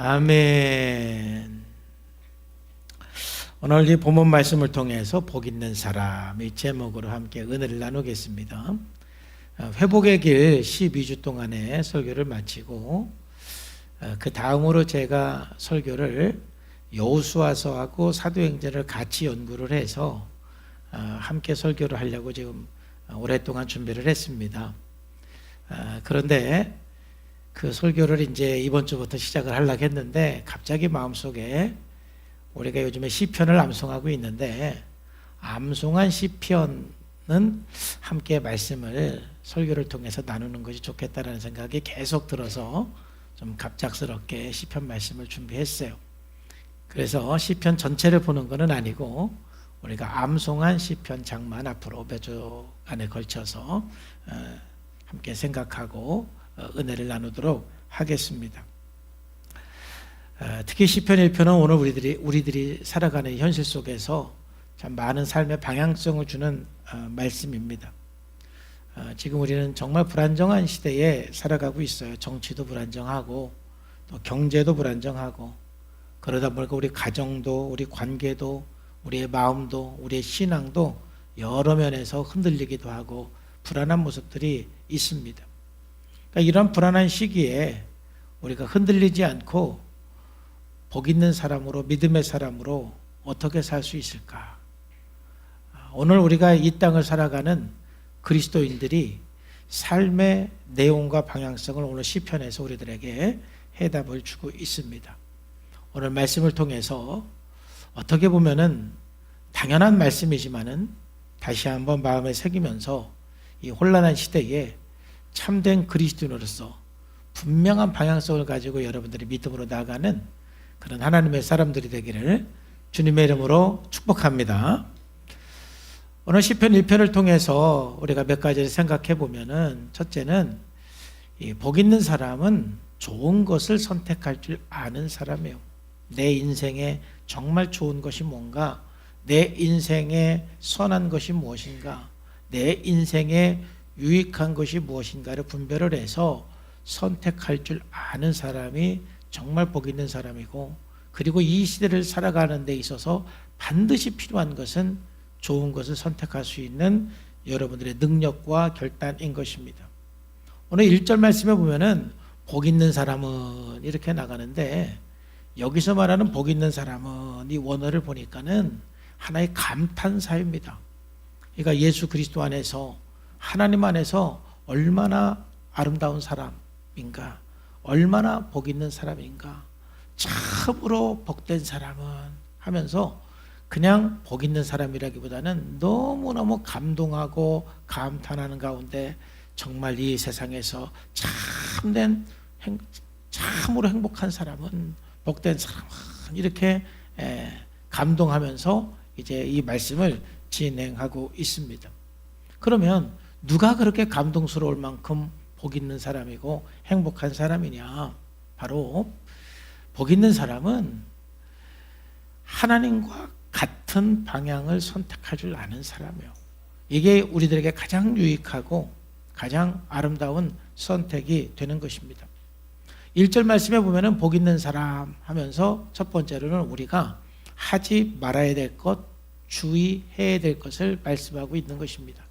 아멘. 오늘 이 본문 말씀을 통해서 복 있는 사람 이 제목으로 함께 은혜를 나누겠습니다. 회복의 길 12주 동안의 설교를 마치고 그 다음으로 제가 설교를 여호수아서하고 사도행전을 같이 연구를 해서 함께 설교를 하려고 지금 오랫동안 준비를 했습니다. 그런데 그 설교를 이제 이번 주부터 시작을 하려고 했는데 갑자기 마음속에 우리가 요즘에 시편을 암송하고 있는데 암송한 시편은 함께 말씀을 설교를 통해서 나누는 것이 좋겠다라는 생각이 계속 들어서 좀 갑작스럽게 시편 말씀을 준비했어요. 그래서 시편 전체를 보는 것은 아니고 우리가 암송한 시편 장만 앞으로 몇 주간에 걸쳐서 함께 생각하고 은혜를 나누도록 하겠습니다. 특히 시편 1편은 오늘 우리들이 살아가는 현실 속에서 참 많은 삶의 방향성을 주는 말씀입니다. 지금 우리는 정말 불안정한 시대에 살아가고 있어요. 정치도 불안정하고 또 경제도 불안정하고 그러다 보니까 우리 가정도 우리 관계도 우리의 마음도 우리의 신앙도 여러 면에서 흔들리기도 하고 불안한 모습들이 있습니다. 그러니까 이런 불안한 시기에 우리가 흔들리지 않고 복 있는 사람으로 믿음의 사람으로 어떻게 살 수 있을까? 오늘 우리가 이 땅을 살아가는 그리스도인들이 삶의 내용과 방향성을 오늘 시편에서 우리들에게 해답을 주고 있습니다. 오늘 말씀을 통해서 어떻게 보면은 당연한 말씀이지만은 다시 한번 마음에 새기면서 이 혼란한 시대에 참된 그리스도인으로서 분명한 방향성을 가지고 여러분들이 믿음으로 나아가는 그런 하나님의 사람들이 되기를 주님의 이름으로 축복합니다. 오늘 시편 1편을 통해서 우리가 몇 가지를 생각해 보면은 첫째는 이 복 있는 사람은 좋은 것을 선택할 줄 아는 사람이에요. 내 인생에 정말 좋은 것이 뭔가, 내 인생에 선한 것이 무엇인가, 내 인생에 유익한 것이 무엇인가를 분별을 해서 선택할 줄 아는 사람이 정말 복 있는 사람이고, 그리고 이 시대를 살아가는 데 있어서 반드시 필요한 것은 좋은 것을 선택할 수 있는 여러분들의 능력과 결단인 것입니다. 오늘 1절 말씀에 보면은 복 있는 사람은 이렇게 나가는데, 여기서 말하는 복 있는 사람은 이 원어를 보니까는 하나의 감탄사입니다. 그러니까 예수 그리스도 안에서 하나님 안에서 얼마나 아름다운 사람인가, 얼마나 복 있는 사람인가, 참으로 복된 사람은 하면서 그냥 복 있는 사람이라기보다는 너무너무 감동하고 감탄하는 가운데 정말 이 세상에서 참으로 행복한 사람은, 복된 사람은 이렇게 감동하면서 이제 이 말씀을 진행하고 있습니다. 그러면 누가 그렇게 감동스러울 만큼 복 있는 사람이고 행복한 사람이냐? 바로 복 있는 사람은 하나님과 같은 방향을 선택할 줄 아는 사람이에요. 이게 우리들에게 가장 유익하고 가장 아름다운 선택이 되는 것입니다. 1절 말씀에 보면은 복 있는 사람 하면서 첫 번째로는 우리가 하지 말아야 될 것, 주의해야 될 것을 말씀하고 있는 것입니다.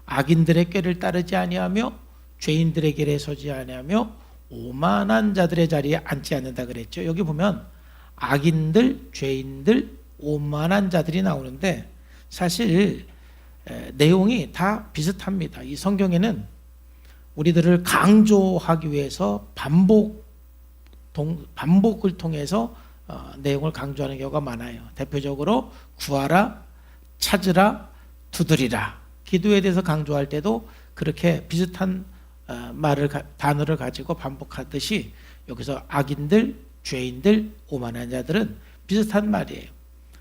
악인들의 꾀를 따르지 아니하며 죄인들의 길에 서지 아니하며 오만한 자들의 자리에 앉지 않는다 그랬죠. 여기 보면 악인들, 죄인들, 오만한 자들이 나오는데 사실 내용이 다 비슷합니다. 이 성경에는 우리들을 강조하기 위해서 반복을 통해서 내용을 강조하는 경우가 많아요. 대표적으로 구하라, 찾으라, 두드리라. 기도에 대해서 강조할 때도 그렇게 비슷한 단어를 가지고 반복하듯이 여기서 악인들, 죄인들, 오만한 자들은 비슷한 말이에요.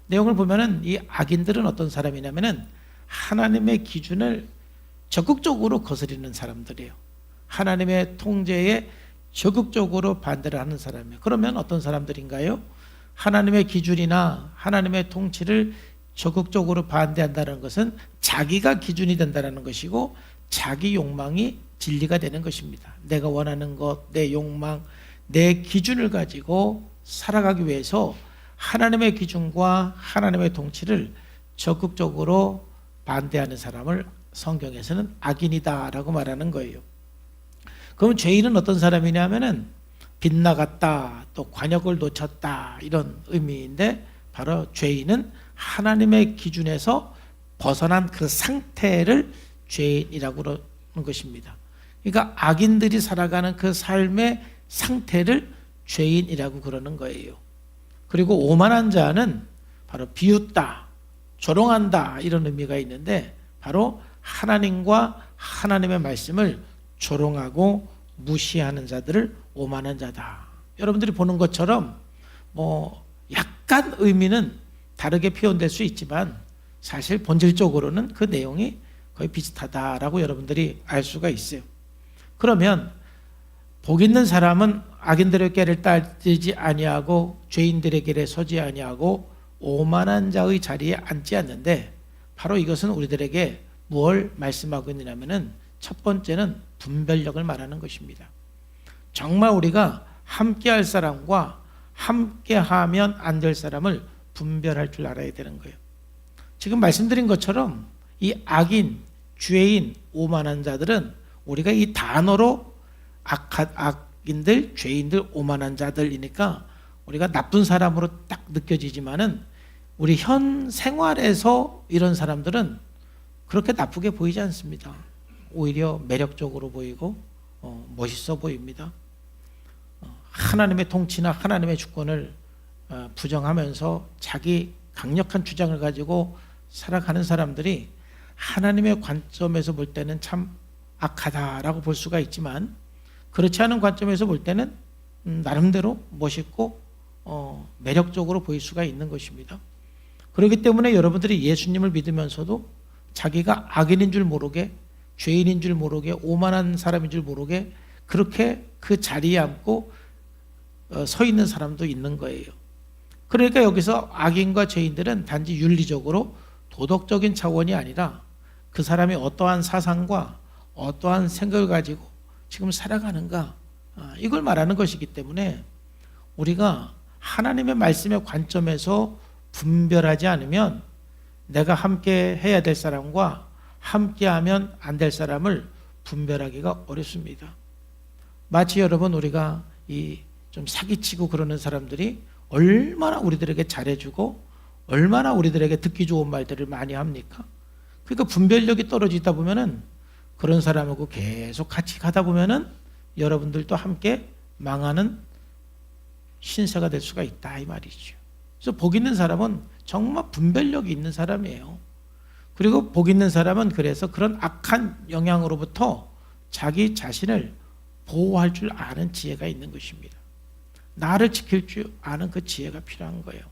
내용을 보면은 이 악인들은 어떤 사람이냐면은 하나님의 기준을 적극적으로 거스리는 사람들이에요. 하나님의 통제에 적극적으로 반대를 하는 사람이에요. 그러면 어떤 사람들인가요? 하나님의 기준이나 하나님의 통치를 적극적으로 반대한다는 것은 자기가 기준이 된다는 것이고 자기 욕망이 진리가 되는 것입니다. 내가 원하는 것, 내 욕망, 내 기준을 가지고 살아가기 위해서 하나님의 기준과 하나님의 통치를 적극적으로 반대하는 사람을 성경에서는 악인이다라고 말하는 거예요. 그럼 죄인은 어떤 사람이냐면은 빗나갔다, 또 관역을 놓쳤다, 이런 의미인데, 바로 죄인은 하나님의 기준에서 벗어난 그 상태를 죄인이라고 그러는 것입니다. 그러니까 악인들이 살아가는 그 삶의 상태를 죄인이라고 그러는 거예요. 그리고 오만한 자는 바로 비웃다, 조롱한다, 이런 의미가 있는데, 바로 하나님과 하나님의 말씀을 조롱하고 무시하는 자들을 오만한 자다. 여러분들이 보는 것처럼 약간 의미는 다르게 표현될 수 있지만 사실 본질적으로는 그 내용이 거의 비슷하다라고 여러분들이 알 수가 있어요. 그러면 복 있는 사람은 악인들의 꾀를 따르지 아니하고 죄인들의 길에 서지 아니하고 오만한 자의 자리에 앉지 않는데, 바로 이것은 우리들에게 무엇을 말씀하고 있느냐면은 첫 번째는 분별력을 말하는 것입니다. 정말 우리가 함께할 사람과 함께하면 안 될 사람을 분별할 줄 알아야 되는 거예요. 지금 말씀드린 것처럼 이 악인, 죄인, 오만한 자들은 우리가 이 단어로 악인들, 죄인들, 오만한 자들이니까 우리가 나쁜 사람으로 딱 느껴지지만은 우리 현 생활에서 이런 사람들은 그렇게 나쁘게 보이지 않습니다. 오히려 매력적으로 보이고 멋있어 보입니다. 하나님의 통치나 하나님의 주권을 부정하면서 자기 강력한 주장을 가지고 살아가는 사람들이 하나님의 관점에서 볼 때는 참 악하다라고 볼 수가 있지만, 그렇지 않은 관점에서 볼 때는 나름대로 멋있고 매력적으로 보일 수가 있는 것입니다. 그렇기 때문에 여러분들이 예수님을 믿으면서도 자기가 악인인 줄 모르게, 죄인인 줄 모르게, 오만한 사람인 줄 모르게 그렇게 그 자리에 앉고 서 있는 사람도 있는 거예요. 그러니까 여기서 악인과 죄인들은 단지 윤리적으로 도덕적인 차원이 아니라 그 사람이 어떠한 사상과 어떠한 생각을 가지고 지금 살아가는가, 이걸 말하는 것이기 때문에 우리가 하나님의 말씀의 관점에서 분별하지 않으면 내가 함께 해야 될 사람과 함께하면 안 될 사람을 분별하기가 어렵습니다. 마치 여러분, 우리가 좀 사기치고 그러는 사람들이 얼마나 우리들에게 잘해주고 얼마나 우리들에게 듣기 좋은 말들을 많이 합니까? 그러니까 분별력이 떨어지다 보면은 그런 사람하고 계속 같이 가다 보면은 여러분들도 함께 망하는 신세가 될 수가 있다, 이 말이죠. 그래서 복 있는 사람은 정말 분별력이 있는 사람이에요. 그리고 복 있는 사람은 그래서 그런 악한 영향으로부터 자기 자신을 보호할 줄 아는 지혜가 있는 것입니다. 나를 지킬 줄 아는 그 지혜가 필요한 거예요.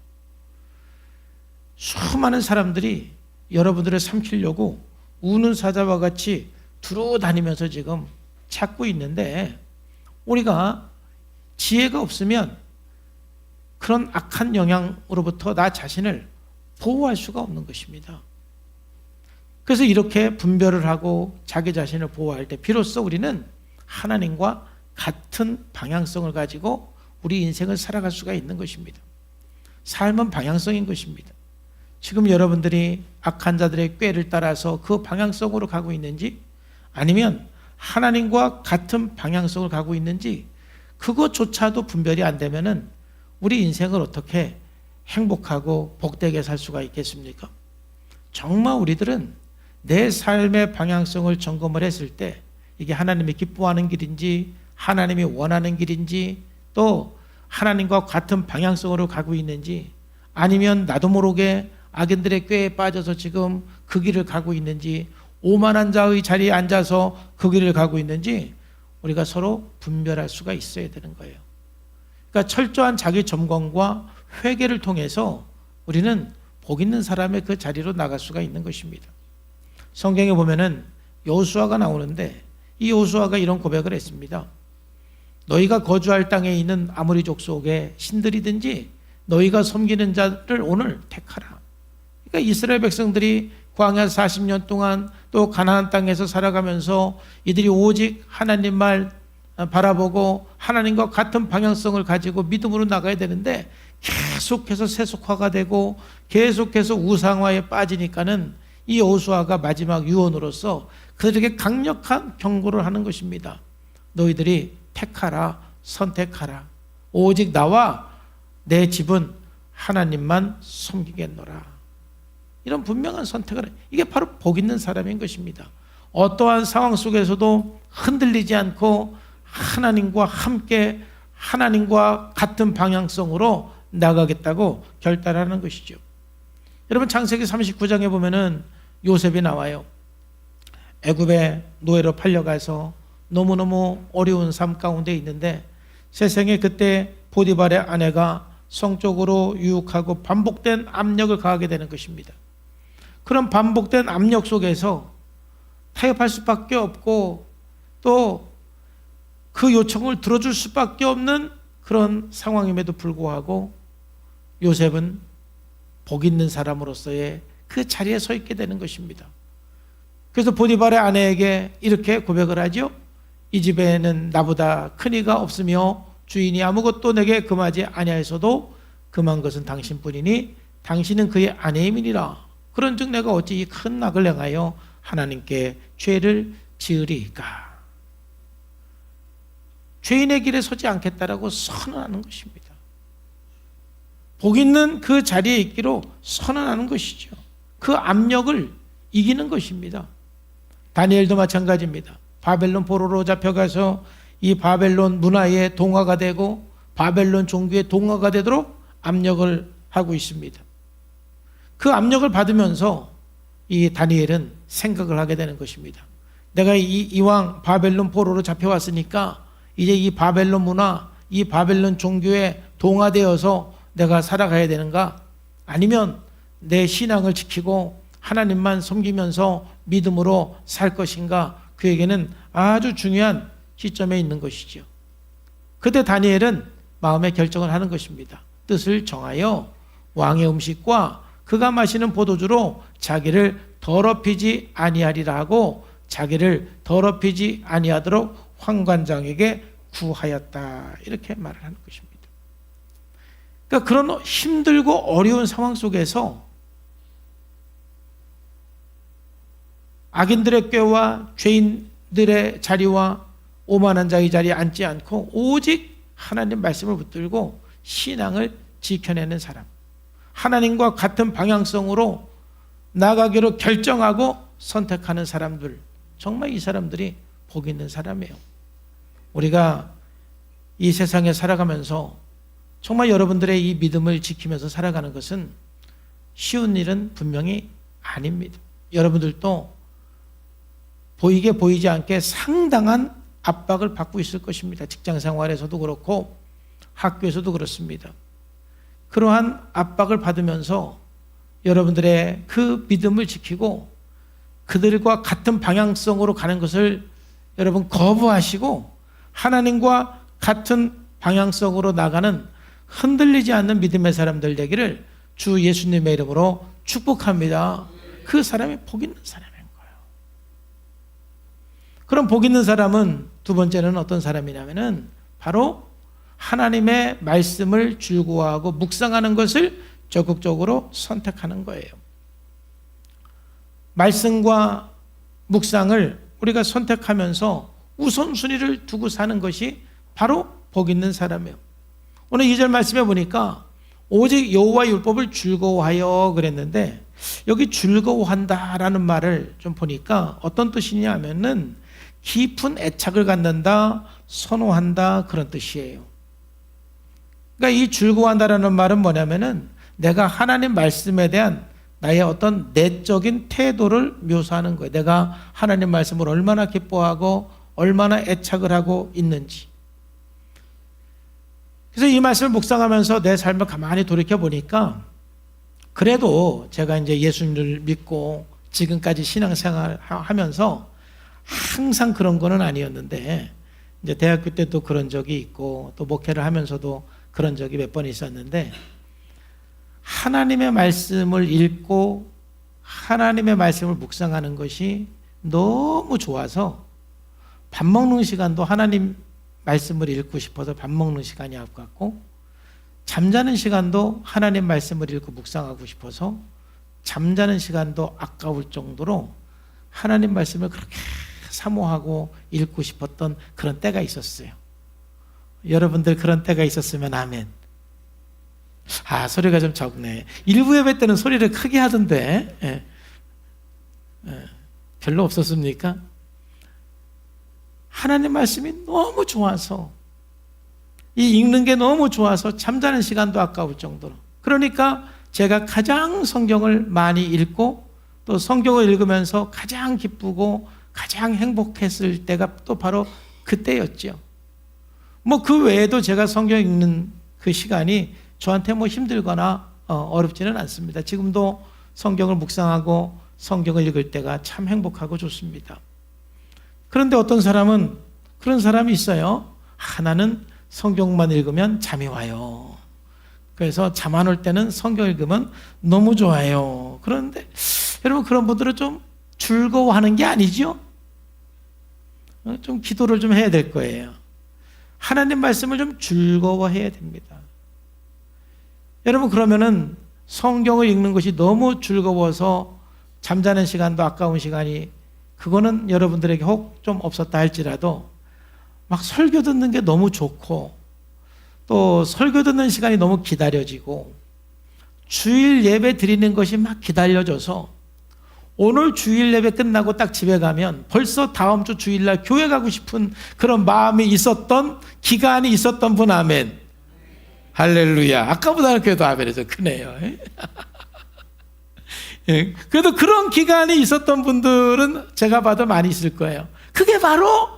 수많은 사람들이 여러분들을 삼키려고 우는 사자와 같이 두루 다니면서 지금 찾고 있는데, 우리가 지혜가 없으면 그런 악한 영향으로부터 나 자신을 보호할 수가 없는 것입니다. 그래서 이렇게 분별을 하고 자기 자신을 보호할 때 비로소 우리는 하나님과 같은 방향성을 가지고 우리 인생을 살아갈 수가 있는 것입니다. 삶은 방향성인 것입니다. 지금 여러분들이 악한 자들의 꾀를 따라서 그 방향성으로 가고 있는지, 아니면 하나님과 같은 방향성을 가고 있는지, 그것조차도 분별이 안 되면은 우리 인생을 어떻게 행복하고 복되게 살 수가 있겠습니까? 정말 우리들은 내 삶의 방향성을 점검을 했을 때 이게 하나님이 기뻐하는 길인지, 하나님이 원하는 길인지, 또 하나님과 같은 방향성으로 가고 있는지, 아니면 나도 모르게 악인들의 꾀에 빠져서 지금 그 길을 가고 있는지, 오만한 자의 자리에 앉아서 그 길을 가고 있는지 우리가 서로 분별할 수가 있어야 되는 거예요. 그러니까 철저한 자기 점검과 회개를 통해서 우리는 복 있는 사람의 그 자리로 나갈 수가 있는 것입니다. 성경에 보면은 여호수아가 나오는데, 이 여호수아가 이런 고백을 했습니다. 너희가 거주할 땅에 있는 아모리 족속의 신들이든지 너희가 섬기는 자를 오늘 택하라. 그러니까 이스라엘 백성들이 광야 40년 동안 또 가나안 땅에서 살아가면서 이들이 오직 하나님 말 바라보고 하나님과 같은 방향성을 가지고 믿음으로 나가야 되는데 계속해서 세속화가 되고 계속해서 우상화에 빠지니까는 이 여호수아가 마지막 유언으로서 그들에게 강력한 경고를 하는 것입니다. 너희들이 택하라, 선택하라. 오직 나와 내 집은 하나님만 섬기겠노라. 이런 분명한 선택을 해. 이게 바로 복 있는 사람인 것입니다. 어떠한 상황 속에서도 흔들리지 않고 하나님과 함께 하나님과 같은 방향성으로 나가겠다고 결단하는 것이죠. 여러분 창세기 39장에 보면은 요셉이 나와요. 애굽에 노예로 팔려가서 너무너무 어려운 삶 가운데 있는데 세상에 그때 보디발의 아내가 성적으로 유혹하고 반복된 압력을 가하게 되는 것입니다. 그런 반복된 압력 속에서 타협할 수밖에 없고 또 그 요청을 들어줄 수밖에 없는 그런 상황임에도 불구하고 요셉은 복 있는 사람으로서의 그 자리에 서 있게 되는 것입니다. 그래서 보디발의 아내에게 이렇게 고백을 하죠. 이 집에는 나보다 큰 이가 없으며 주인이 아무것도 내게 금하지 아니하여서도 금한 것은 당신뿐이니 당신은 그의 아내임이니라. 그런즉 내가 어찌 이 큰 낙을 행하여 하나님께 죄를 지으리이까. 죄인의 길에 서지 않겠다라고 선언하는 것입니다. 복 있는 그 자리에 있기로 선언하는 것이죠. 그 압력을 이기는 것입니다. 다니엘도 마찬가지입니다. 바벨론 포로로 잡혀가서 이 바벨론 문화의 동화가 되고 바벨론 종교의 동화가 되도록 압력을 하고 있습니다. 그 압력을 받으면서 이 다니엘은 생각을 하게 되는 것입니다. 내가 이왕 바벨론 포로로 잡혀왔으니까 이제 이 바벨론 문화, 이 바벨론 종교에 동화되어서 내가 살아가야 되는가? 아니면 내 신앙을 지키고 하나님만 섬기면서 믿음으로 살 것인가? 그에게는 아주 중요한 시점에 있는 것이죠. 그때 다니엘은 마음의 결정을 하는 것입니다. 뜻을 정하여 왕의 음식과 그가 마시는 포도주로 자기를 더럽히지 아니하리라 하고 자기를 더럽히지 아니하도록 환관장에게 구하였다. 이렇게 말을 하는 것입니다. 그러니까 그런 힘들고 어려운 상황 속에서 악인들의 꾀와 죄인들의 자리와 오만한 자의 자리에 앉지 않고 오직 하나님 말씀을 붙들고 신앙을 지켜내는 사람, 하나님과 같은 방향성으로 나가기로 결정하고 선택하는 사람들, 정말 이 사람들이 복 있는 사람이에요. 우리가 이 세상에 살아가면서 정말 여러분들의 이 믿음을 지키면서 살아가는 것은 쉬운 일은 분명히 아닙니다. 여러분들도 보이게 보이지 않게 상당한 압박을 받고 있을 것입니다. 직장 생활에서도 그렇고 학교에서도 그렇습니다. 그러한 압박을 받으면서 여러분들의 그 믿음을 지키고 그들과 같은 방향성으로 가는 것을 여러분 거부하시고 하나님과 같은 방향성으로 나가는 흔들리지 않는 믿음의 사람들 되기를 주 예수님의 이름으로 축복합니다. 그 사람이 복 있는 사람인 거예요. 그럼 복 있는 사람은 두 번째는 어떤 사람이냐면은 바로 하나님의 말씀을 즐거워하고 묵상하는 것을 적극적으로 선택하는 거예요. 말씀과 묵상을 우리가 선택하면서 우선순위를 두고 사는 것이 바로 복 있는 사람이에요. 오늘 2절 말씀에 보니까 오직 여호와 율법을 즐거워하여 그랬는데 여기 즐거워한다라는 말을 좀 보니까 어떤 뜻이냐 하면은 깊은 애착을 갖는다, 선호한다 그런 뜻이에요. 그러니까 이 즐거워한다라는 말은 뭐냐면은 내가 하나님 말씀에 대한 나의 어떤 내적인 태도를 묘사하는 거예요. 내가 하나님 말씀을 얼마나 기뻐하고 얼마나 애착을 하고 있는지. 그래서 이 말씀을 묵상하면서 내 삶을 가만히 돌이켜 보니까 그래도 제가 이제 예수님을 믿고 지금까지 신앙생활 하면서 항상 그런 거는 아니었는데 이제 대학교 때도 그런 적이 있고 또 목회를 하면서도 그런 적이 몇 번 있었는데 하나님의 말씀을 읽고 하나님의 말씀을 묵상하는 것이 너무 좋아서 밥 먹는 시간도 하나님 말씀을 읽고 싶어서 밥 먹는 시간이 아깝고, 잠자는 시간도 하나님 말씀을 읽고 묵상하고 싶어서 잠자는 시간도 아까울 정도로 하나님 말씀을 그렇게 사모하고 읽고 싶었던 그런 때가 있었어요. 여러분들 그런 때가 있었으면 아멘. 소리가 좀 적네. 일부 예배 때는 소리를 크게 하던데, 별로 없었습니까? 하나님 말씀이 너무 좋아서, 이 읽는 게 너무 좋아서 잠자는 시간도 아까울 정도로. 그러니까 제가 가장 성경을 많이 읽고 또 성경을 읽으면서 가장 기쁘고 가장 행복했을 때가 또 바로 그때였죠. 그 외에도 제가 성경 읽는 그 시간이 저한테 힘들거나 어렵지는 않습니다. 지금도 성경을 묵상하고 성경을 읽을 때가 참 행복하고 좋습니다. 그런데 어떤 사람은 그런 사람이 있어요. 나는 성경만 읽으면 잠이 와요. 그래서 잠 안 올 때는 성경 읽으면 너무 좋아요. 그런데 여러분, 그런 분들은 좀 즐거워하는 게 아니죠? 좀 기도를 좀 해야 될 거예요. 하나님 말씀을 좀 즐거워해야 됩니다. 여러분, 그러면은 성경을 읽는 것이 너무 즐거워서 잠자는 시간도 아까운 시간이, 그거는 여러분들에게 혹 좀 없었다 할지라도 막 설교 듣는 게 너무 좋고 또 설교 듣는 시간이 너무 기다려지고 주일 예배 드리는 것이 막 기다려져서 오늘 주일 예배 끝나고 딱 집에 가면 벌써 다음 주 주일날 교회 가고 싶은 그런 마음이 있었던 기간이 있었던 분, 아멘. 할렐루야. 아까보다는 그래도 아멘이 좀 크네요. 그래도 그런 기간이 있었던 분들은 제가 봐도 많이 있을 거예요. 그게 바로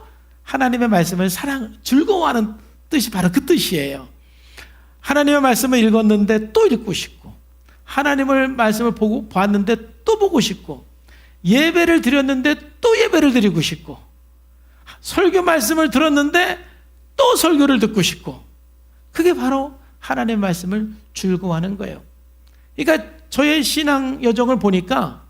하나님의 말씀을 즐거워하는 뜻이 바로 그 뜻이에요. 하나님의 말씀을 읽었는데 또 읽고 싶고, 하나님의 말씀을 봤는데 또 보고 싶고, 예배를 드렸는데 또 예배를 드리고 싶고, 설교 말씀을 들었는데 또 설교를 듣고 싶고, 그게 바로 하나님의 말씀을 즐거워하는 거예요. 그러니까 저의 신앙 여정을 보니까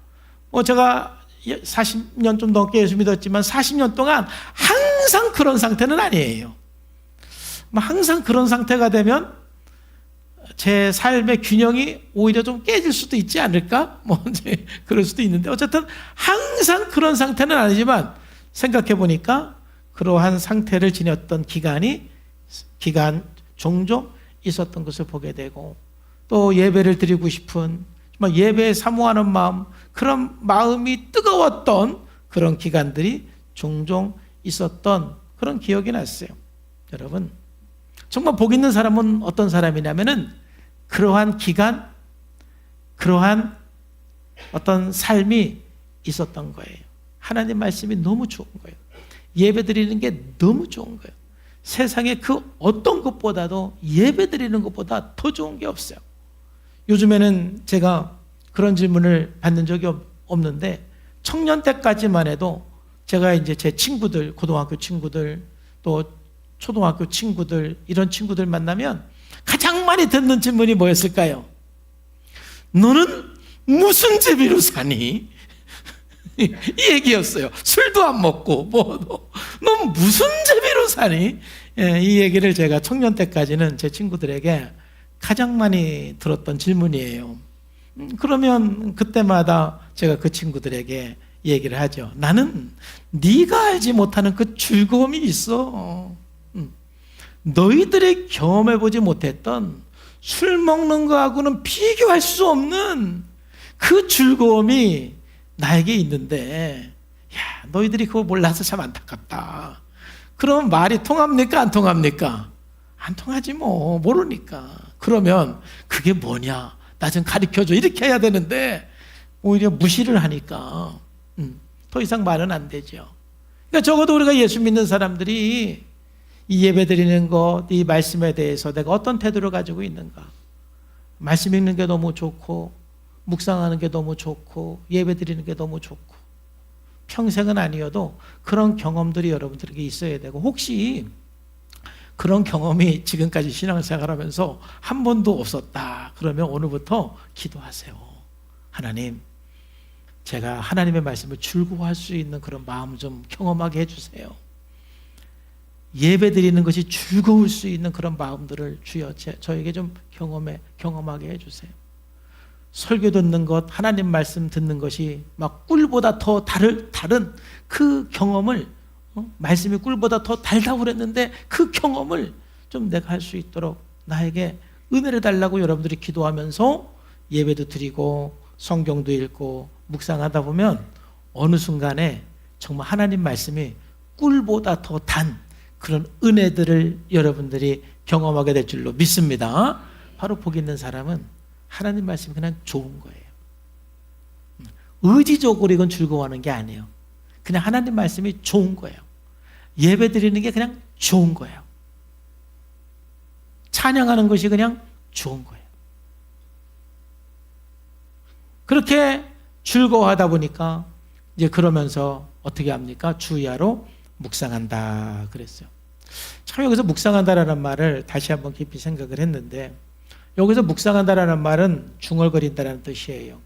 제가 40년 좀 넘게 예수 믿었지만 40년 동안 항상 그런 상태는 아니에요. 항상 그런 상태가 되면 제 삶의 균형이 오히려 좀 깨질 수도 있지 않을까? 이제 그럴 수도 있는데, 어쨌든 항상 그런 상태는 아니지만 생각해 보니까 그러한 상태를 지녔던 기간 종종 있었던 것을 보게 되고, 또 예배를 드리고 싶은, 예배에 사모하는 마음, 그런 마음이 뜨거웠던 그런 기간들이 종종 있었던 그런 기억이 났어요. 여러분, 정말 복 있는 사람은 어떤 사람이냐면은 그러한 기간, 그러한 어떤 삶이 있었던 거예요. 하나님 말씀이 너무 좋은 거예요. 예배 드리는 게 너무 좋은 거예요. 세상에 그 어떤 것보다도 예배 드리는 것보다 더 좋은 게 없어요. 요즘에는 제가 그런 질문을 받는 적이 없는데, 청년 때까지만 해도 제가 이제 제 친구들, 고등학교 친구들, 또 초등학교 친구들, 이런 친구들 만나면 가장 많이 듣는 질문이 뭐였을까요? 너는 무슨 재미로 사니? 이 얘기였어요. 술도 안 먹고 넌 무슨 재미로 사니? 이 얘기를 제가 청년 때까지는 제 친구들에게 가장 많이 들었던 질문이에요. 그러면 그때마다 제가 그 친구들에게 얘기를 하죠. 나는 네가 알지 못하는 그 즐거움이 있어. 너희들이 경험해보지 못했던 술 먹는 거하고는 비교할 수 없는 그 즐거움이 나에게 있는데, 너희들이 그거 몰라서 참 안타깝다. 그럼 말이 통합니까? 안 통합니까? 안 통하지 모르니까. 그러면 그게 뭐냐? 나 좀 가르쳐줘. 이렇게 해야 되는데 오히려 무시를 하니까 더 이상 말은 안 되죠. 그러니까 적어도 우리가 예수 믿는 사람들이 이 예배 드리는 것, 이 말씀에 대해서 내가 어떤 태도를 가지고 있는가. 말씀 읽는 게 너무 좋고, 묵상하는 게 너무 좋고, 예배 드리는 게 너무 좋고, 평생은 아니어도 그런 경험들이 여러분들에게 있어야 되고, 혹시 그런 경험이 지금까지 신앙생활하면서 한 번도 없었다 그러면 오늘부터 기도하세요. 하나님, 제가 하나님의 말씀을 즐거워할 수 있는 그런 마음 좀 경험하게 해주세요. 예배 드리는 것이 즐거울 수 있는 그런 마음들을 주여 저에게 좀 경험하게 해주세요. 설교 듣는 것, 하나님 말씀 듣는 것이 막 꿀보다 더 다른 그 경험을, 말씀이 꿀보다 더 달다고 그랬는데 그 경험을 좀 내가 할 수 있도록 나에게 은혜를 달라고 여러분들이 기도하면서 예배도 드리고 성경도 읽고 묵상하다 보면 어느 순간에 정말 하나님 말씀이 꿀보다 더 단 그런 은혜들을 여러분들이 경험하게 될 줄로 믿습니다. 바로 복 있는 사람은 하나님 말씀이 그냥 좋은 거예요. 의지적으로 이건 즐거워하는 게 아니에요. 그냥 하나님 말씀이 좋은 거예요. 예배 드리는 게 그냥 좋은 거예요. 찬양하는 것이 그냥 좋은 거예요. 그렇게 즐거워하다 보니까 이제 그러면서 어떻게 합니까? 주야로 묵상한다 그랬어요. 참 여기서 묵상한다라는 말을 다시 한번 깊이 생각을 했는데, 여기서 묵상한다라는 말은 중얼거린다라는 뜻이에요.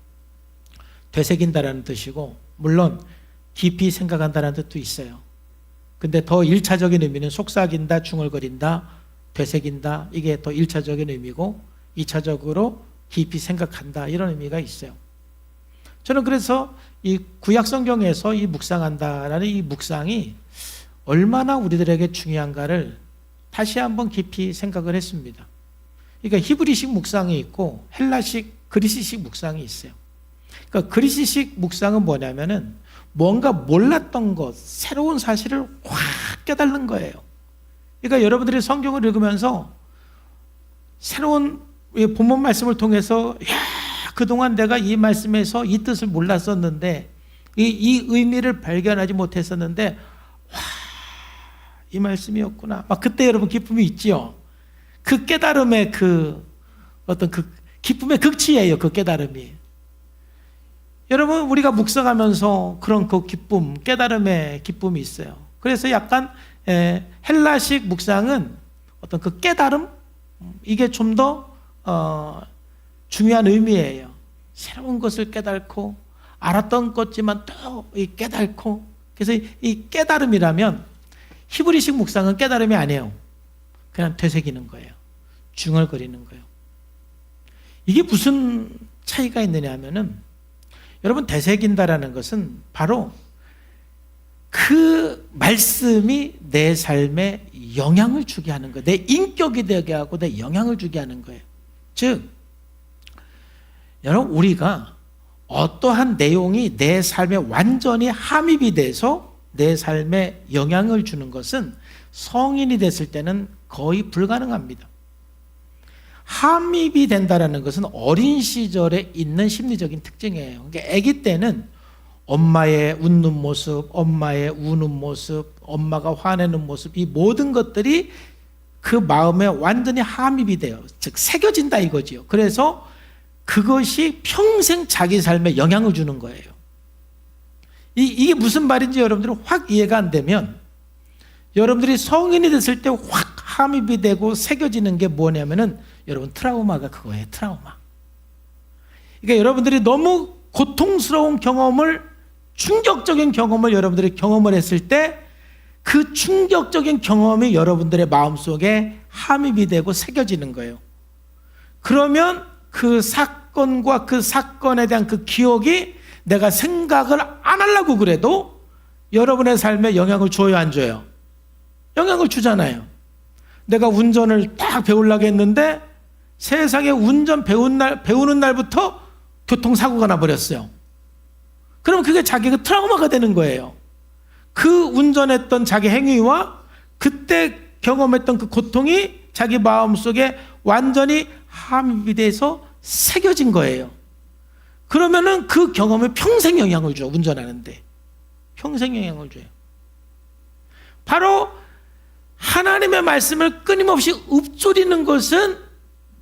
되새긴다라는 뜻이고, 물론 깊이 생각한다라는 뜻도 있어요. 근데 더 1차적인 의미는 속삭인다, 중얼거린다, 되새긴다, 이게 더 1차적인 의미고 2차적으로 깊이 생각한다, 이런 의미가 있어요. 저는 그래서 이 구약 성경에서 이 묵상한다라는 이 묵상이 얼마나 우리들에게 중요한가를 다시 한번 깊이 생각을 했습니다. 그러니까 히브리식 묵상이 있고 헬라식, 그리스식 묵상이 있어요. 그러니까 그리스식 묵상은 뭐냐면은 뭔가 몰랐던 것, 새로운 사실을 확 깨닫는 거예요. 그러니까 여러분들이 성경을 읽으면서 새로운 본문 말씀을 통해서 그동안 내가 이 말씀에서 이 뜻을 몰랐었는데, 이 의미를 발견하지 못했었는데, 와, 이 말씀이었구나. 막 그때 여러분 기쁨이 있지요. 그 깨달음의 어떤 기쁨의 극치예요. 그 깨달음이. 여러분, 우리가 묵상하면서 그런 그 기쁨, 깨달음의 기쁨이 있어요. 그래서 약간 헬라식 묵상은 어떤 그 깨달음, 이게 좀 더 중요한 의미예요. 새로운 것을 깨닫고 알았던 것지만 또 깨닫고, 그래서 이 깨달음이라면 히브리식 묵상은 깨달음이 아니에요. 그냥 되새기는 거예요. 중얼거리는 거예요. 이게 무슨 차이가 있느냐 하면은, 여러분, 되새긴다라는 것은 바로 그 말씀이 내 삶에 영향을 주게 하는 거예요. 내 인격이 되게 하고 내 영향을 주게 하는 거예요. 즉, 여러분, 우리가 어떠한 내용이 내 삶에 완전히 함입이 돼서 내 삶에 영향을 주는 것은 성인이 됐을 때는 거의 불가능합니다. 함입이 된다는 것은 어린 시절에 있는 심리적인 특징이에요. 그러니까 아기 때는 엄마의 웃는 모습, 엄마의 우는 모습, 엄마가 화내는 모습, 이 모든 것들이 그 마음에 완전히 함입이 돼요. 즉 새겨진다 이거지요. 그래서 그것이 평생 자기 삶에 영향을 주는 거예요. 이게 무슨 말인지 여러분들이 확 이해가 안 되면, 여러분들이 성인이 됐을 때 확 함입이 되고 새겨지는 게 뭐냐면은 여러분, 트라우마가 그거예요. 트라우마. 그러니까 여러분들이 너무 고통스러운 경험을, 충격적인 경험을 여러분들이 경험을 했을 때 그 충격적인 경험이 여러분들의 마음속에 함입이 되고 새겨지는 거예요. 그러면 그 사건과 그 사건에 대한 그 기억이 내가 생각을 안 하려고 그래도 여러분의 삶에 영향을 줘요, 안 줘요? 영향을 주잖아요. 내가 운전을 딱 배우려고 했는데 세상에 운전 배우는 날부터 교통사고가 나버렸어요. 그럼 그게 자기가 트라우마가 되는 거예요. 그 운전했던 자기 행위와 그때 경험했던 그 고통이 자기 마음속에 완전히 함입이 돼서 새겨진 거예요. 그러면은 그 경험에 평생 영향을 줘요. 운전하는데 평생 영향을 줘요. 바로 하나님의 말씀을 끊임없이 읊조리는 것은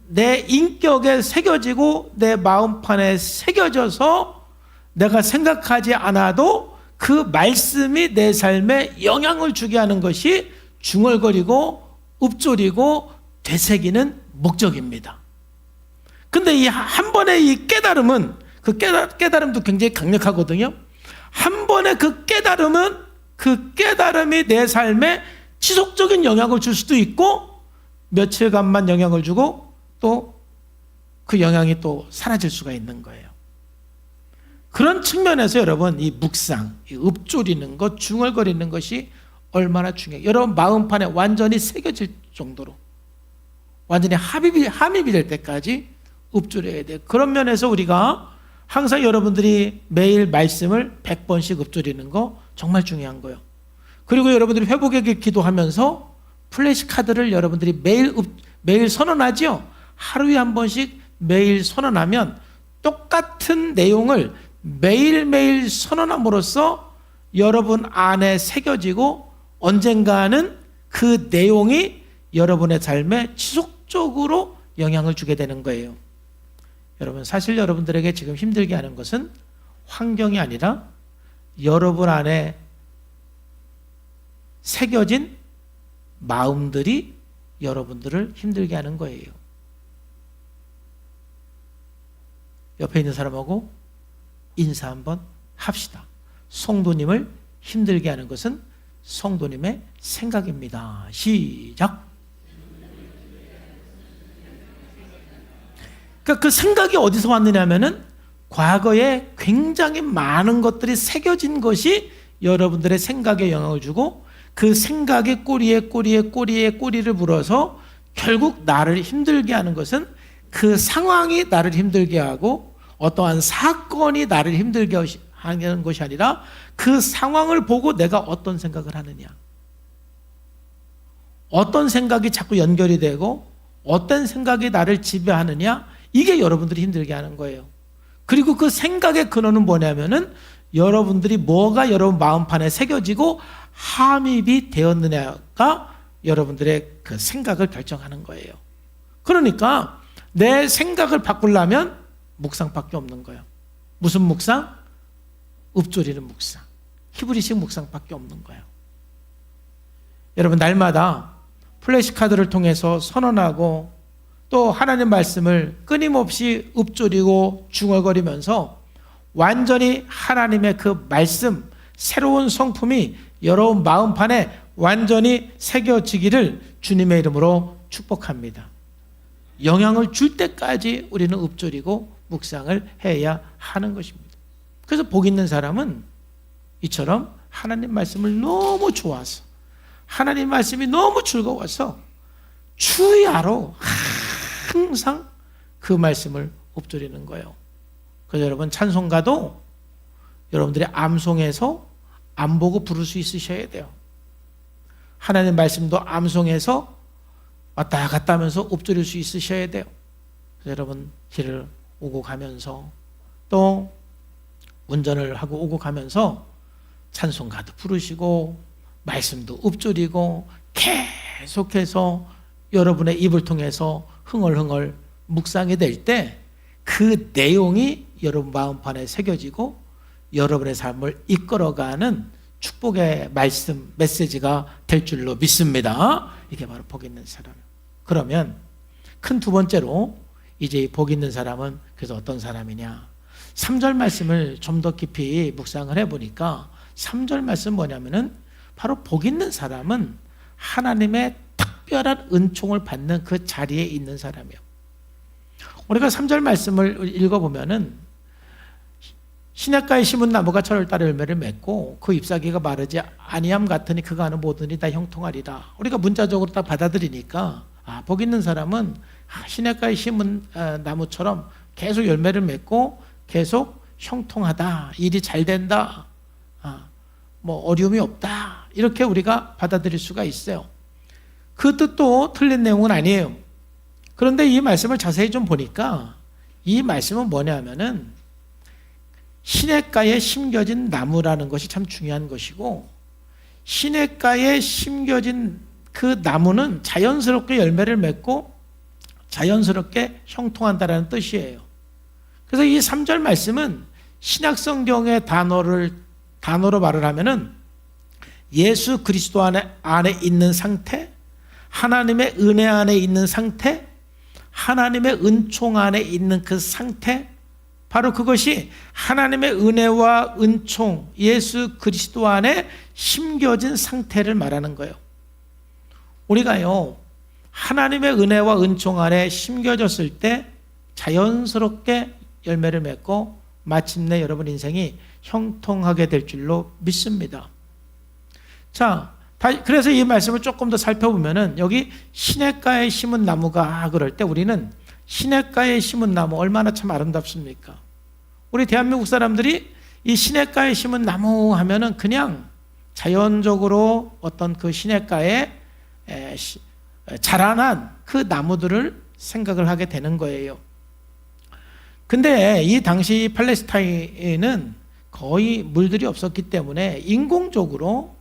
내 인격에 새겨지고 내 마음판에 새겨져서 내가 생각하지 않아도 그 말씀이 내 삶에 영향을 주게 하는 것이 중얼거리고 읊조리고 되새기는 목적입니다. 근데 이 한 번의 이 깨달음은, 그 깨달음도 굉장히 강력하거든요. 한 번의 그 깨달음은 그 깨달음이 내 삶에 지속적인 영향을 줄 수도 있고 며칠간만 영향을 주고 또 그 영향이 또 사라질 수가 있는 거예요. 그런 측면에서 여러분 이 묵상, 이 읊조리는 것, 중얼거리는 것이 얼마나 중요해요. 여러분 마음판에 완전히 새겨질 정도로 완전히 함입이 될 때까지 읊조려야 돼요. 그런 면에서 우리가 항상 여러분들이 매일 말씀을 100번씩 읊조리는 거 정말 중요한 거예요. 그리고 여러분들이 회복의 기도하면서 플래시카드를 여러분들이 매일 선언하죠. 하루에 한 번씩 매일 선언하면 똑같은 내용을 매일매일 선언함으로써 여러분 안에 새겨지고 언젠가는 그 내용이 여러분의 삶에 지속적으로 영향을 주게 되는 거예요. 여러분 사실 여러분들에게 지금 힘들게 하는 것은 환경이 아니라 여러분 안에 새겨진 마음들이 여러분들을 힘들게 하는 거예요. 옆에 있는 사람하고 인사 한번 합시다. 성도님을 힘들게 하는 것은 성도님의 생각입니다. 시작. 그러니까 그 생각이 어디서 왔느냐면은 과거에 굉장히 많은 것들이 새겨진 것이 여러분들의 생각에 영향을 주고 그 생각의 꼬리를 물어서 결국 나를 힘들게 하는 것은 그 상황이 나를 힘들게 하고 어떠한 사건이 나를 힘들게 하는 것이 아니라 그 상황을 보고 내가 어떤 생각을 하느냐, 어떤 생각이 자꾸 연결이 되고 어떤 생각이 나를 지배하느냐, 이게 여러분들이 힘들게 하는 거예요. 그리고 그 생각의 근원은 뭐냐면은 여러분들이 뭐가 여러분 마음판에 새겨지고 함입이 되었느냐가 여러분들의 그 생각을 결정하는 거예요. 그러니까 내 생각을 바꾸려면 묵상밖에 없는 거예요. 무슨 묵상? 읊조리는 묵상. 히브리식 묵상밖에 없는 거예요. 여러분 날마다 플래시카드를 통해서 선언하고 또 하나님 말씀을 끊임없이 읊조리고 중얼거리면서 완전히 하나님의 그 말씀, 새로운 성품이 여러분 마음판에 완전히 새겨지기를 주님의 이름으로 축복합니다. 영향을 줄 때까지 우리는 읊조리고 묵상을 해야 하는 것입니다. 그래서 복 있는 사람은 이처럼 하나님 말씀을 너무 좋아서 하나님 말씀이 너무 즐거워서 주야로 항상 그 말씀을 읊조리는 거예요. 그래서 여러분 찬송가도 여러분들이 암송해서 안 보고 부를 수 있으셔야 돼요. 하나님 말씀도 암송해서 왔다 갔다 하면서 읊조릴 수 있으셔야 돼요. 그래서 여러분 길을 오고 가면서 또 운전을 하고 오고 가면서 찬송가도 부르시고 말씀도 읊조리고 계속해서 여러분의 입을 통해서 흥얼흥얼 묵상이 될 때 그 내용이 여러분 마음판에 새겨지고 여러분의 삶을 이끌어가는 축복의 말씀, 메시지가 될 줄로 믿습니다. 이게 바로 복 있는 사람. 그러면 큰 두 번째로 이제 이 복 있는 사람은 그래서 어떤 사람이냐? 3절 말씀을 좀 더 깊이 묵상을 해보니까 3절 말씀 뭐냐면은 바로 복 있는 사람은 하나님의 특별한 은총을 받는 그 자리에 있는 사람이에요. 우리가 3절 말씀을 읽어보면은 시냇가에 심은 나무가 철을 따라 열매를 맺고 그 잎사귀가 마르지 아니함 같으니 그가 하는 모든 일이 다 형통하리라. 우리가 문자적으로 딱 받아들이니까 복 있는 사람은 시냇가에 심은 나무처럼 계속 열매를 맺고 계속 형통하다, 일이 잘 된다, 뭐 어려움이 없다, 이렇게 우리가 받아들일 수가 있어요. 그 뜻도 틀린 내용은 아니에요. 그런데 이 말씀을 자세히 좀 보니까 이 말씀은 뭐냐면은 시냇가에 심겨진 나무라는 것이 참 중요한 것이고 시냇가에 심겨진 그 나무는 자연스럽게 열매를 맺고 자연스럽게 형통한다라는 뜻이에요. 그래서 이 3절 말씀은 신약성경의 단어로 말을 하면은 예수 그리스도 안에 있는 상태, 하나님의 은혜 안에 있는 상태, 하나님의 은총 안에 있는 그 상태, 바로 그것이 하나님의 은혜와 은총, 예수 그리스도 안에 심겨진 상태를 말하는 거예요. 우리가요, 하나님의 은혜와 은총 안에 심겨졌을 때 자연스럽게 열매를 맺고 마침내 여러분 인생이 형통하게 될 줄로 믿습니다. 자, 그래서 이 말씀을 조금 더 살펴보면은 여기 시냇가에 심은 나무가 그럴 때 우리는 시냇가에 심은 나무 얼마나 참 아름답습니까? 우리 대한민국 사람들이 이 시냇가에 심은 나무 하면은 그냥 자연적으로 어떤 그 시냇가에 자라난 그 나무들을 생각을 하게 되는 거예요. 근데 이 당시 팔레스타인은 거의 물들이 없었기 때문에 인공적으로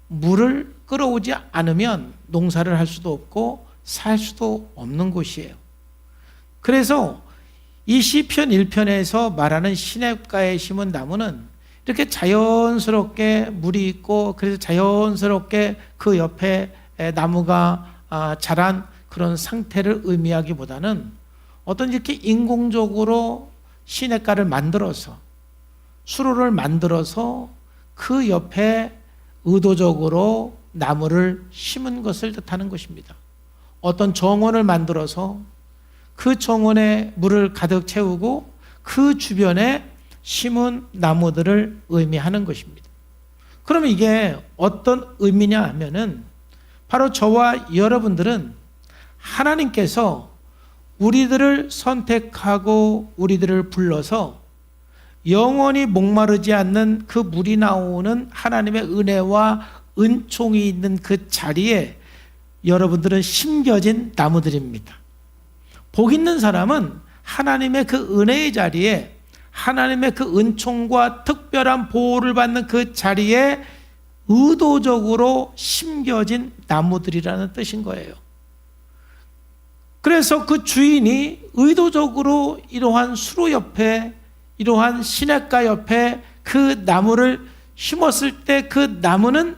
물을 끌어오지 않으면 농사를 할 수도 없고 살 수도 없는 곳이에요. 그래서 이 시편 1편에서 말하는 시냇가에 심은 나무는 이렇게 자연스럽게 물이 있고 그래서 자연스럽게 그 옆에 나무가 자란 그런 상태를 의미하기보다는 어떤 이렇게 인공적으로 시냇가를 만들어서 수로를 만들어서 그 옆에 의도적으로 나무를 심은 것을 뜻하는 것입니다. 어떤 정원을 만들어서 그 정원에 물을 가득 채우고 그 주변에 심은 나무들을 의미하는 것입니다. 그러면 이게 어떤 의미냐 하면은 바로 저와 여러분들은 하나님께서 우리들을 선택하고 우리들을 불러서 영원히 목마르지 않는 그 물이 나오는 하나님의 은혜와 은총이 있는 그 자리에 여러분들은 심겨진 나무들입니다. 복 있는 사람은 하나님의 그 은혜의 자리에 하나님의 그 은총과 특별한 보호를 받는 그 자리에 의도적으로 심겨진 나무들이라는 뜻인 거예요. 그래서 그 주인이 의도적으로 이러한 수로 옆에 이러한 시냇가 옆에 그 나무를 심었을 때 그 나무는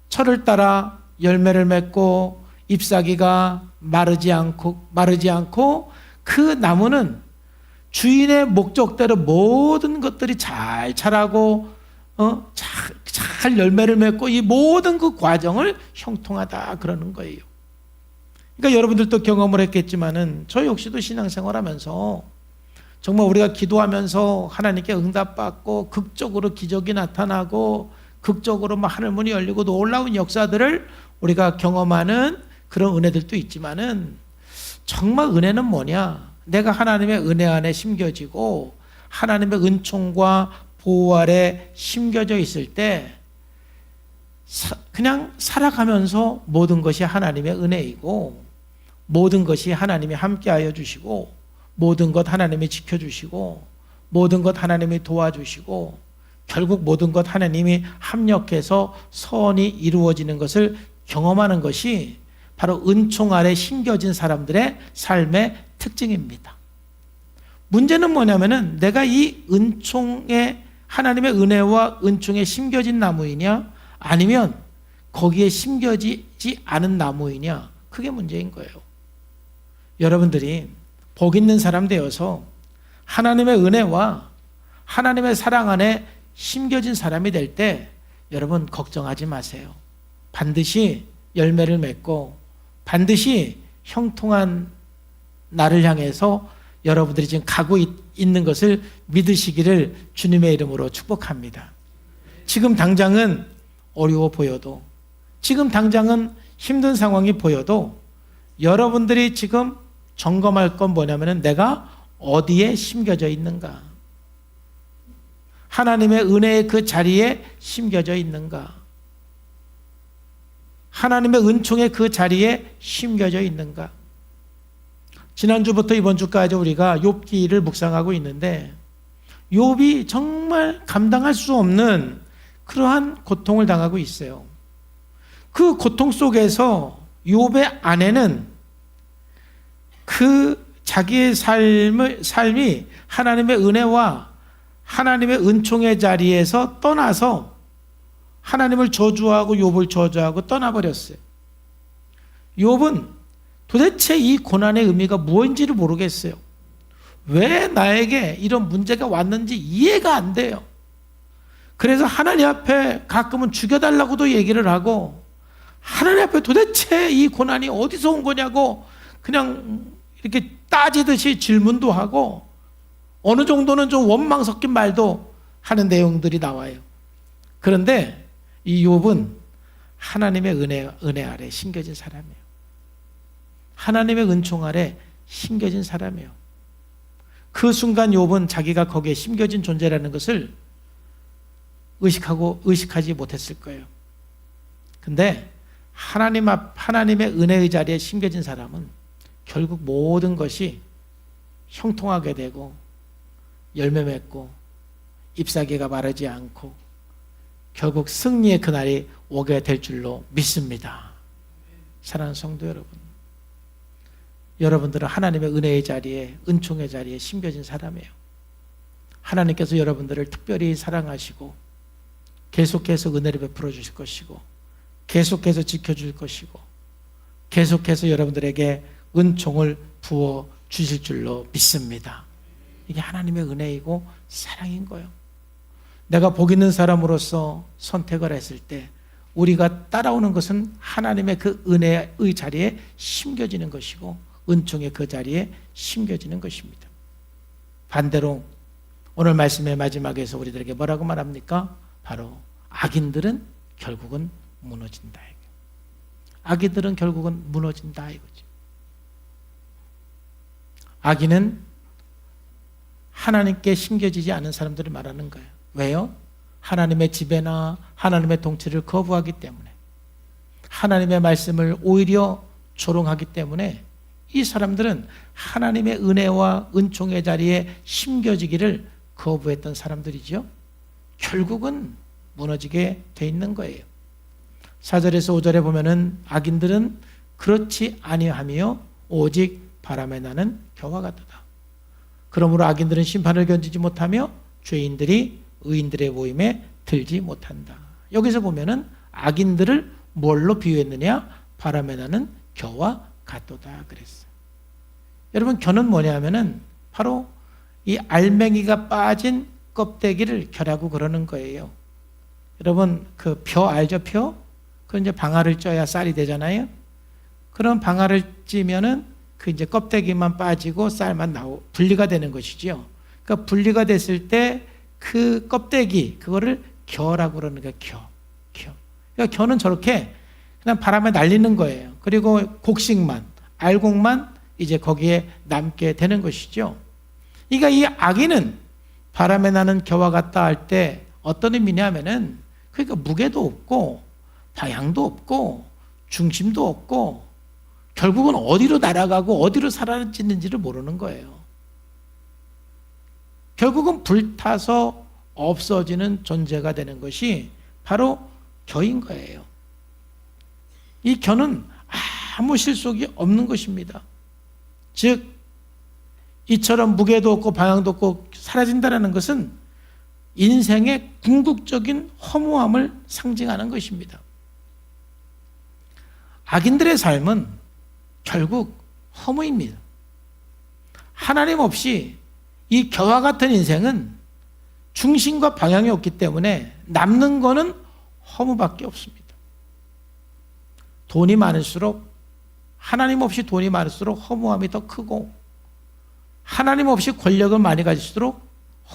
철을 따라 열매를 맺고 잎사귀가 마르지 않고 그 나무는 주인의 목적대로 모든 것들이 잘 자라고 잘 열매를 맺고 이 모든 그 과정을 형통하다 그러는 거예요. 그러니까 여러분들도 경험을 했겠지만은 저 역시도 신앙생활하면서 정말 우리가 기도하면서 하나님께 응답받고 극적으로 기적이 나타나고 극적으로 하늘문이 열리고 놀라운 역사들을 우리가 경험하는 그런 은혜들도 있지만은 정말 은혜는 뭐냐? 내가 하나님의 은혜 안에 심겨지고 하나님의 은총과 보호 아래 심겨져 있을 때 그냥 살아가면서 모든 것이 하나님의 은혜이고 모든 것이 하나님이 함께하여 주시고 모든 것 하나님이 지켜주시고 모든 것 하나님이 도와주시고 결국 모든 것 하나님이 합력해서 선이 이루어지는 것을 경험하는 것이 바로 은총 아래 심겨진 사람들의 삶의 특징입니다. 문제는 뭐냐면은 내가 이 은총에 하나님의 은혜와 은총에 심겨진 나무이냐 아니면 거기에 심겨지지 않은 나무이냐 그게 문제인 거예요. 여러분들이 복 있는 사람 되어서 하나님의 은혜와 하나님의 사랑 안에 심겨진 사람이 될 때 여러분 걱정하지 마세요. 반드시 열매를 맺고 반드시 형통한 날을 향해서 여러분들이 지금 가고 있는 것을 믿으시기를 주님의 이름으로 축복합니다. 지금 당장은 어려워 보여도 지금 당장은 힘든 상황이 보여도 여러분들이 지금 점검할 건 뭐냐면은 내가 어디에 심겨져 있는가? 하나님의 은혜의 그 자리에 심겨져 있는가? 하나님의 은총의 그 자리에 심겨져 있는가? 지난주부터 이번 주까지 우리가 욥기를 묵상하고 있는데 욥이 정말 감당할 수 없는 그러한 고통을 당하고 있어요. 그 고통 속에서 욥의 아내는 그 자기의 삶이 하나님의 은혜와 하나님의 은총의 자리에서 떠나서 하나님을 저주하고 욥을 저주하고 떠나버렸어요. 욥은 도대체 이 고난의 의미가 무엇인지를 모르겠어요. 왜 나에게 이런 문제가 왔는지 이해가 안 돼요. 그래서 하나님 앞에 가끔은 죽여달라고도 얘기를 하고 하나님 앞에 도대체 이 고난이 어디서 온 거냐고 그냥 이렇게 따지듯이 질문도 하고 어느 정도는 좀 원망 섞인 말도 하는 내용들이 나와요. 그런데 이 욥은 하나님의 은혜 아래 심겨진 사람이에요. 하나님의 은총 아래 심겨진 사람이에요. 그 순간 욥은 자기가 거기에 심겨진 존재라는 것을 의식하지 못했을 거예요. 근데 하나님의 은혜의 자리에 심겨진 사람은 결국 모든 것이 형통하게 되고 열매 맺고 잎사귀가 마르지 않고 결국 승리의 그날이 오게 될 줄로 믿습니다. 사랑하는 성도 여러분, 여러분들은 하나님의 은혜의 자리에, 은총의 자리에 심겨진 사람이에요. 하나님께서 여러분들을 특별히 사랑하시고 계속해서 은혜를 베풀어 주실 것이고 계속해서 지켜줄 것이고 계속해서 여러분들에게 은총을 부어 주실 줄로 믿습니다. 이게 하나님의 은혜이고 사랑인 거예요. 내가 복 있는 사람으로서 선택을 했을 때 우리가 따라오는 것은 하나님의 그 은혜의 자리에 심겨지는 것이고 은총의 그 자리에 심겨지는 것입니다. 반대로 오늘 말씀의 마지막에서 우리들에게 뭐라고 말합니까? 바로 악인들은 결국은 무너진다. 악인들은 결국은 무너진다 이거죠. 악인은 하나님께 심겨지지 않은 사람들을 말하는 거예요. 왜요? 하나님의 지배나 하나님의 통치를 거부하기 때문에, 하나님의 말씀을 오히려 조롱하기 때문에 이 사람들은 하나님의 은혜와 은총의 자리에 심겨지기를 거부했던 사람들이죠. 결국은 무너지게 돼 있는 거예요. 4절에서 5절에 보면은 악인들은 그렇지 아니하며 오직 바람에 나는 겨와 같도다. 그러므로 악인들은 심판을 견디지 못하며 죄인들이 의인들의 모임에 들지 못한다. 여기서 보면은 악인들을 뭘로 비유했느냐? 바람에 나는 겨와 같도다 그랬어요. 여러분, 겨는 뭐냐면은 바로 이 알맹이가 빠진 껍데기를 겨라고 그러는 거예요. 여러분, 그 벼 알죠? 벼? 그 이제 방아를 쪄야 쌀이 되잖아요. 그런 방아를 찌면은 그 이제 껍데기만 빠지고 쌀만 분리가 되는 것이죠. 그러니까 분리가 됐을 때 그 껍데기, 그거를 겨라고 그러는 거예요. 겨. 그러니까 겨는 저렇게 그냥 바람에 날리는 거예요. 그리고 곡식만, 알곡만 이제 거기에 남게 되는 것이죠. 그러니까 이 악인은 바람에 나는 겨와 같다 할 때 어떤 의미냐면은 그러니까 무게도 없고 방향도 없고 중심도 없고 결국은 어디로 날아가고 어디로 사라지는지를 모르는 거예요. 결국은 불타서 없어지는 존재가 되는 것이 바로 겨인 거예요. 이 겨는 아무 실속이 없는 것입니다. 즉 이처럼 무게도 없고 방향도 없고 사라진다는 것은 인생의 궁극적인 허무함을 상징하는 것입니다. 악인들의 삶은 결국 허무입니다. 하나님 없이 이 겨와 같은 인생은 중심과 방향이 없기 때문에 남는 거는 허무밖에 없습니다. 돈이 많을수록, 하나님 없이 돈이 많을수록 허무함이 더 크고, 하나님 없이 권력을 많이 가질수록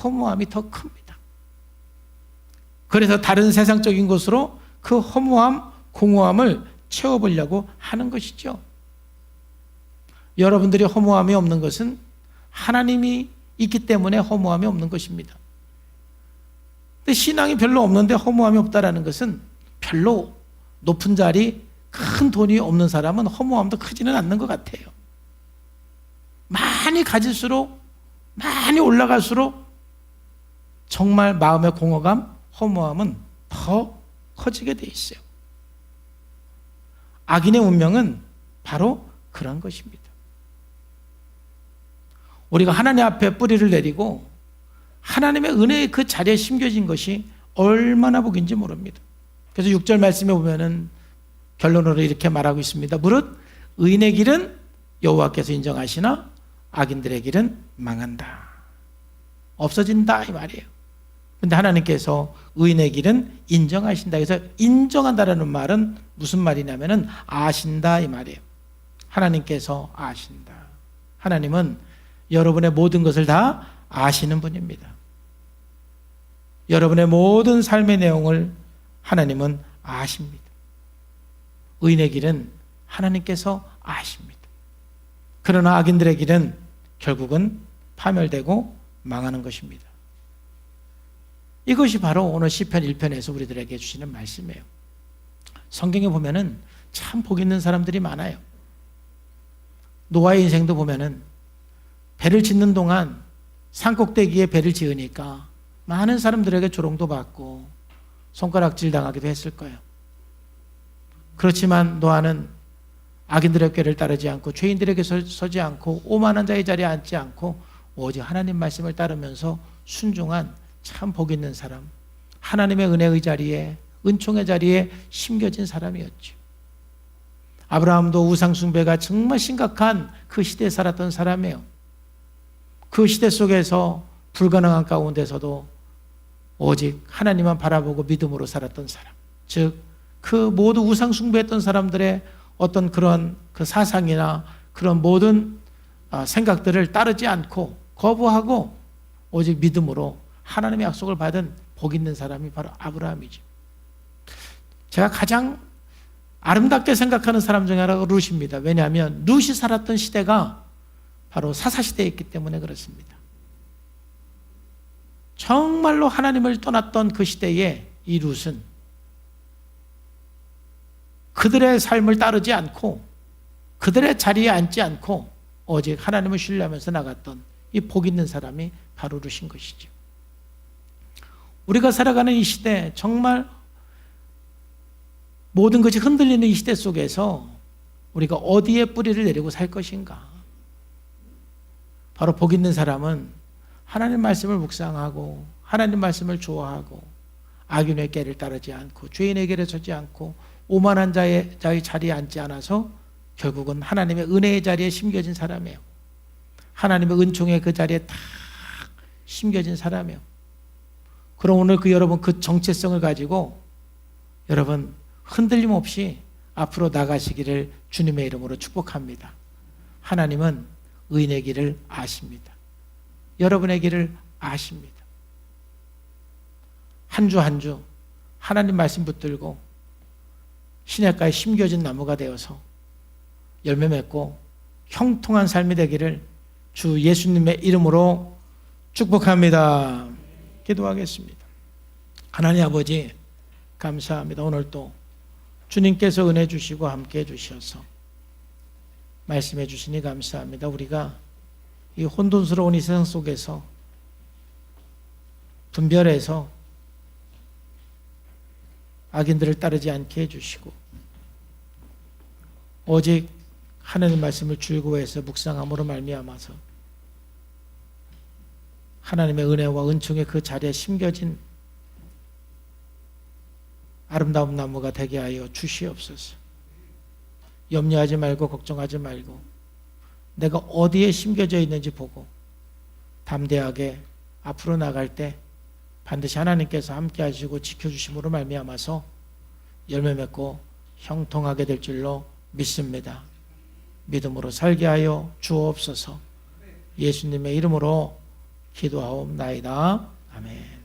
허무함이 더 큽니다. 그래서 다른 세상적인 것으로 그 허무함, 공허함을 채워보려고 하는 것이죠. 여러분들이 허무함이 없는 것은 하나님이 있기 때문에 허무함이 없는 것입니다. 근데 신앙이 별로 없는데 허무함이 없다는 것은 별로 높은 자리, 큰 돈이 없는 사람은 허무함도 크지는 않는 것 같아요. 많이 가질수록, 많이 올라갈수록 정말 마음의 공허감, 허무함은 더 커지게 돼 있어요. 악인의 운명은 바로 그런 것입니다. 우리가 하나님 앞에 뿌리를 내리고 하나님의 은혜의 그 자리에 심겨진 것이 얼마나 복인지 모릅니다. 그래서 6절 말씀에 보면은 결론으로 이렇게 말하고 있습니다. 무릇 의인의 길은 여호와께서 인정하시나 악인들의 길은 망한다. 없어진다 이 말이에요. 근데 하나님께서 의인의 길은 인정하신다. 그래서 인정한다라는 말은 무슨 말이냐면은 아신다 이 말이에요. 하나님께서 아신다. 하나님은 여러분의 모든 것을 다 아시는 분입니다. 여러분의 모든 삶의 내용을 하나님은 아십니다. 의인의 길은 하나님께서 아십니다. 그러나 악인들의 길은 결국은 파멸되고 망하는 것입니다. 이것이 바로 오늘 시편 1편에서 우리들에게 주시는 말씀이에요. 성경에 보면은 참 복 있는 사람들이 많아요. 노아의 인생도 보면은 배를 짓는 동안 산꼭대기에 배를 지으니까 많은 사람들에게 조롱도 받고 손가락질 당하기도 했을 거예요. 그렇지만 노아는 악인들의 꾀를 따르지 않고 죄인들에게 서지 않고 오만한 자의 자리에 앉지 않고 오직 하나님 말씀을 따르면서 순종한 참 복 있는 사람, 하나님의 은혜의 자리에, 은총의 자리에 심겨진 사람이었죠. 아브라함도 우상숭배가 정말 심각한 그 시대에 살았던 사람이에요. 그 시대 속에서 불가능한 가운데서도 오직 하나님만 바라보고 믿음으로 살았던 사람, 즉 그 모두 우상숭배했던 사람들의 어떤 그런 그 사상이나 그런 모든 생각들을 따르지 않고 거부하고 오직 믿음으로 하나님의 약속을 받은 복 있는 사람이 바로 아브라함이죠. 제가 가장 아름답게 생각하는 사람 중에 하나가 룻입니다. 왜냐하면 룻이 살았던 시대가 바로 사사시대였기 때문에 그렇습니다. 정말로 하나님을 떠났던 그 시대에 이 룻은 그들의 삶을 따르지 않고 그들의 자리에 앉지 않고 오직 하나님을 신뢰하면서 나갔던 이 복 있는 사람이 바로 룻인 것이죠. 우리가 살아가는 이 시대, 정말 모든 것이 흔들리는 이 시대 속에서 우리가 어디에 뿌리를 내리고 살 것인가? 바로 복 있는 사람은 하나님 말씀을 묵상하고 하나님 말씀을 좋아하고 악인의 꾀를 따르지 않고 죄인의 길에 서지 않고 오만한 자의 자리에 앉지 않아서 결국은 하나님의 은혜의 자리에 심겨진 사람이에요. 하나님의 은총의 그 자리에 딱 심겨진 사람이에요. 그럼 오늘 여러분 그 정체성을 가지고 여러분 흔들림 없이 앞으로 나가시기를 주님의 이름으로 축복합니다. 하나님은 의인의 길을 아십니다. 여러분의 길을 아십니다. 한 주 한 주 하나님 말씀 붙들고 시냇가에 심겨진 나무가 되어서 열매 맺고 형통한 삶이 되기를 주 예수님의 이름으로 축복합니다. 기도하겠습니다. 하나님 아버지 감사합니다. 오늘 또 주님께서 은혜 주시고 함께 해주셔서 말씀해 주시니 감사합니다. 우리가 이 혼돈스러운 이 세상 속에서 분별해서 악인들을 따르지 않게 해주시고 오직 하나님 말씀을 즐거워해서 묵상함으로 말미암아서 하나님의 은혜와 은총의 그 자리에 심겨진 아름다운 나무가 되게 하여 주시옵소서. 염려하지 말고 걱정하지 말고 내가 어디에 심겨져 있는지 보고 담대하게 앞으로 나갈 때 반드시 하나님께서 함께 하시고 지켜주심으로 말미암아서 열매 맺고 형통하게 될 줄로 믿습니다. 믿음으로 살게 하여 주옵소서. 예수님의 이름으로 기도하옵나이다. 아멘.